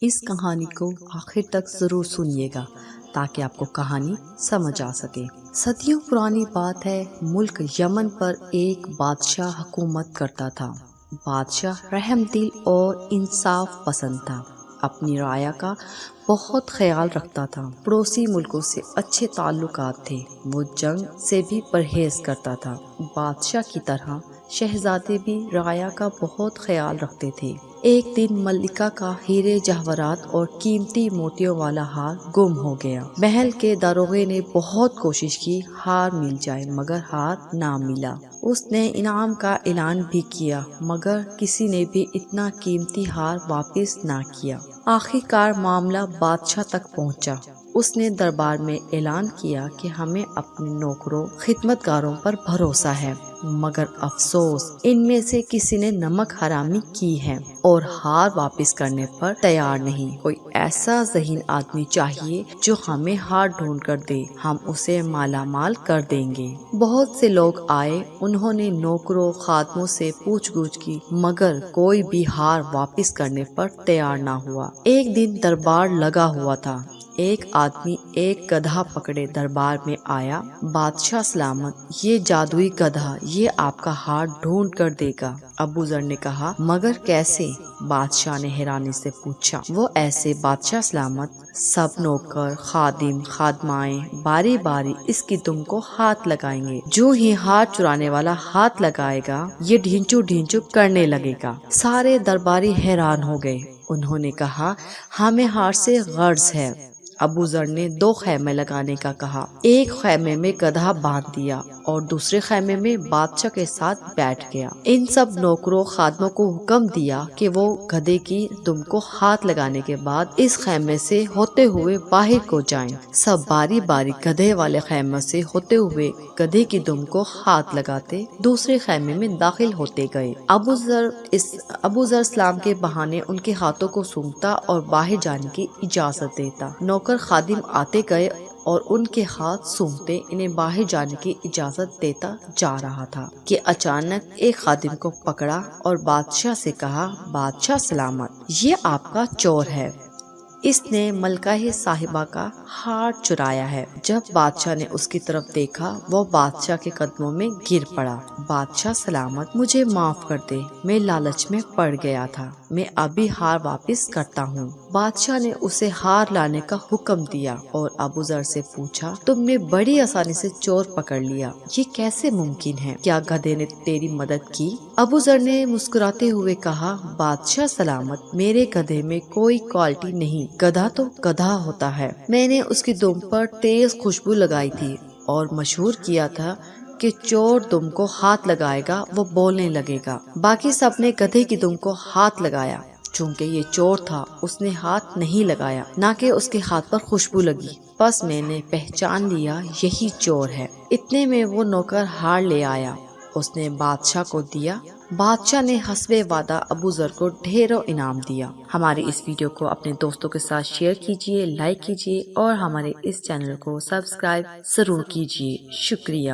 اس کہانی کو آخر تک ضرور سنیے گا تاکہ آپ کو کہانی سمجھ آ سکے۔ صدیوں پرانی بات ہے، ملک یمن پر ایک بادشاہ حکومت کرتا تھا۔ بادشاہ رحم دل اور انصاف پسند تھا، اپنی رعایا کا بہت خیال رکھتا تھا۔ پڑوسی ملکوں سے اچھے تعلقات تھے، وہ جنگ سے بھی پرہیز کرتا تھا۔ بادشاہ کی طرح شہزادے بھی رعایا کا بہت خیال رکھتے تھے۔ ایک دن ملکہ کا ہیرے جواہرات اور قیمتی موتیوں والا ہار گم ہو گیا۔ محل کے داروغے نے بہت کوشش کی ہار مل جائے، مگر ہار نہ ملا۔ اس نے انعام کا اعلان بھی کیا، مگر کسی نے بھی اتنا قیمتی ہار واپس نہ کیا۔ آخر کار معاملہ بادشاہ تک پہنچا۔ اس نے دربار میں اعلان کیا کہ ہمیں اپنے نوکروں خدمتگاروں پر بھروسہ ہے، مگر افسوس ان میں سے کسی نے نمک حرامی کی ہے اور ہار واپس کرنے پر تیار نہیں۔ کوئی ایسا ذہین آدمی چاہیے جو ہمیں ہار ڈھونڈ کر دے، ہم اسے مالا مال کر دیں گے۔ بہت سے لوگ آئے، انہوں نے نوکروں خادموں سے پوچھ گچھ کی، مگر کوئی بھی ہار واپس کرنے پر تیار نہ ہوا۔ ایک دن دربار لگا ہوا تھا۔ ایک آدمی ایک گدھا پکڑے دربار میں آیا۔ بادشاہ سلامت، یہ جادوئی گدھا یہ آپ کا ہار ڈھونڈ کر دے گا۔ ابو ذر نے کہا، مگر کیسے؟ بادشاہ نے حیرانی سے پوچھا۔ وہ ایسے بادشاہ سلامت، سب نوکر خادم خادمائیں باری باری اس کی دم کو ہاتھ لگائیں گے۔ جو ہی ہار چرانے والا ہاتھ لگائے گا، یہ ڈھینچو ڈھینچو کرنے لگے گا۔ سارے درباری حیران ہو گئے۔ انہوں نے کہا، ہمیں ہار سے غرض ہے۔ ابو ذر نے 2 خیمے لگانے کا کہا۔ ایک خیمے میں گدھا باندھ دیا اور دوسرے خیمے میں بادشاہ کے ساتھ بیٹھ گیا۔ ان سب نوکروں خادموں کو حکم دیا کہ وہ گدھے کی دم کو ہاتھ لگانے کے بعد اس خیمے سے ہوتے ہوئے باہر کو جائیں۔ سب باری باری گدھے والے خیمے سے ہوتے ہوئے گدھے کی دم کو ہاتھ لگاتے دوسرے خیمے میں داخل ہوتے گئے۔ ابو ذر سلام کے بہانے ان کے ہاتھوں کو سونگھتا اور باہر جانے کی اجازت دیتا۔ نوکر خادم آتے گئے اور ان کے ہاتھ سونگھتے انہیں باہر جانے کی اجازت دیتا جا رہا تھا کہ اچانک ایک خادم کو پکڑا اور بادشاہ سے کہا، بادشاہ سلامت، یہ آپ کا چور ہے، اس نے ملکہ صاحبہ کا ہار چرایا ہے۔ جب بادشاہ نے اس کی طرف دیکھا، وہ بادشاہ کے قدموں میں گر پڑا۔ بادشاہ سلامت، مجھے معاف کر دے، میں لالچ میں پڑ گیا تھا، میں ابھی ہار واپس کرتا ہوں۔ بادشاہ نے اسے ہار لانے کا حکم دیا اور ابو ذر سے پوچھا، تم نے بڑی آسانی سے چور پکڑ لیا، یہ کیسے ممکن ہے؟ کیا گدھے نے تیری مدد کی؟ ابو ذر نے مسکراتے ہوئے کہا، بادشاہ سلامت، میرے گدھے میں کوئی کوالٹی نہیں، گدھا تو گدھا ہوتا ہے۔ میں نے اس کی دم پر تیز خوشبو لگائی تھی اور مشہور کیا تھا کہ چور دم کو ہاتھ لگائے گا وہ بولنے لگے گا۔ باقی سب نے گدھے کی دم کو ہاتھ لگایا۔ چونکہ یہ چور تھا، اس نے ہاتھ نہیں لگایا، نہ کہ اس کے ہاتھ پر خوشبو لگی، بس میں نے پہچان لیا یہی چور ہے۔ اتنے میں وہ نوکر ہار لے آیا، اس نے بادشاہ کو دیا۔ بادشاہ نے حسب وعدہ ابو ذر کو ڈھیروں انعام دیا۔ ہماری اس ویڈیو کو اپنے دوستوں کے ساتھ شیئر کیجیے، لائک کیجیے اور ہمارے اس چینل کو سبسکرائب ضرور کیجیے۔ شکریہ۔